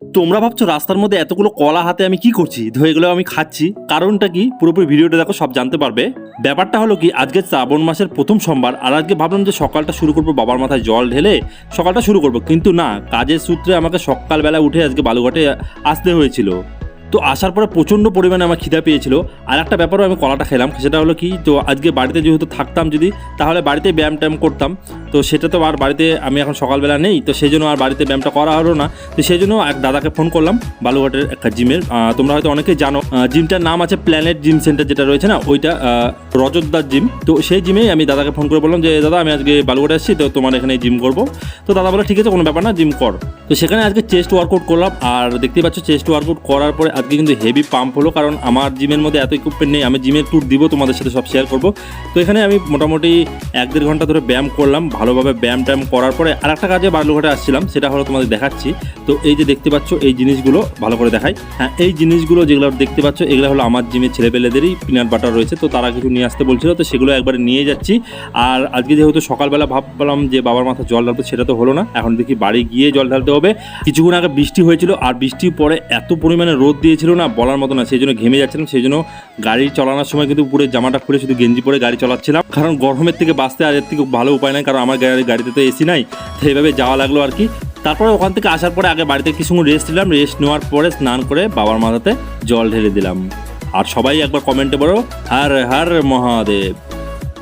তোমরা ভাবছো রাস্তার মধ্যে এতগুলো কলা হাতে আমি কি করছি, তো এগুলো আমি খাচ্ছি। কারণটা কি পুরোপুরি ভিডিওটা দেখো, সব জানতে পারবে। ব্যাপারটা হলো কি, আজকে শ্রাবণ মাসের প্রথম সোমবার, আর আজকে ভাবলাম যে সকালটা শুরু করবো বাবার মাথায় জল ঢেলে সকালটা শুরু করবো, কিন্তু না, কাজের সূত্রে আমাকে সকালবেলা উঠে আজকে বালুঘাটে আসতে হয়েছিল। তো আসার পরে প্রচণ্ড পরিমাণে আমার খিদা পেয়েছিল। আর একটা ব্যাপারও আমি কলাটা খেলাম, সেটা হলো কি, তো আজকে বাড়িতে যেহেতু থাকতাম যদি, তাহলে বাড়িতে ব্যায়াম ট্যায়াম করতাম। তো সেটা তো আর বাড়িতে আমি এখন সকালবেলা নেই, তো সেই জন্য আর বাড়িতে ব্যায়ামটা করা হলো না। তো সেই জন্য এক দাদাকে ফোন করলাম বালুঘাটের একটা জিমের। তোমরা হয়তো অনেকেই জানো, জিমটার নাম আছে প্ল্যানেট জিম সেন্টার, যেটা রয়েছে না ওইটা, রজতদার জিম। তো সেই জিমেই আমি দাদাকে ফোন করে বললাম যে দাদা আমি আজকে বালুঘাটে আসছি, তো তোমার এখানে জিম করবো। তো দাদা বলে ঠিক আছে, কোনো ব্যাপার না, জিম কর। তো সেখানে আজকে চেস্ট ওয়ার্কআউট করলাম, আর দেখতেই পাচ্ছ চেস্ট ওয়ার্কআউট করার পরে আজকে কিন্তু হেভি পাম্প হলো, কারণ আমার জিমের মধ্যে এত ইকুইপমেন্ট নেই। আমি জিমের ট্যুর দিব, তোমাদের সাথে সব শেয়ার করবো। তো এখানে আমি মোটামুটি 1-1.5 ঘন্টা ধরে ব্যায়াম করলাম। ভালোভাবে ব্যায়াম ট্যায়াম করার পরে আর একটা কাজে বালুঘাটে আসছিলাম, সেটা হলো তোমাদের দেখাচ্ছি। তো এই যে দেখতে পাচ্ছ এই জিনিসগুলো ভালো করে দেখাই। হ্যাঁ, এই জিনিসগুলো যেগুলো দেখতে পাচ্ছ এগুলো হলো আমার জিমের ছেলেপেলেদেরই পিনাট বাটার রয়েছে, তো তারা কিছু নিয়ে আসতে বলছিল, তো সেগুলো একবারে নিয়ে যাচ্ছি। আর আজকে যেহেতু সকালবেলা ভাবলাম যে বাবার মাথা জল ঢালতে, সেটা তো হলো না, এখন দেখি বাড়ি গিয়ে জল ঢালতে হবে। কিছুক্ষণ আগে বৃষ্টি হয়েছিল, আর বৃষ্টির পরে এত পরিমাণে রোদ দিয়েছিল না, বলার মতো না। সেই জন্য ঘেমে যাচ্ছিলাম, সেই জন্য গাড়ি চালানোর সময় কিন্তু পুরো জামাটা খুলে শুধু গেঞ্জি পরে গাড়ি চালাচ্ছিলাম, কারণ গরমের থেকে বাঁচতে আর এর থেকে ভালো উপায় নাই, কারণ আমার গাড়িতে তো এসি নাই। তো এইভাবে যাওয়া লাগলো আর কি। তারপরে ওখান থেকে আসার পরে আগে বাড়িতে কিছু রেস্ট নিলাম, রেস্ট নেওয়ার পরে স্নান করে বাবার মাথাতে জল ঢেলে দিলাম। আর সবাই একবার কমেন্টে বলো হর হর মহাদেব।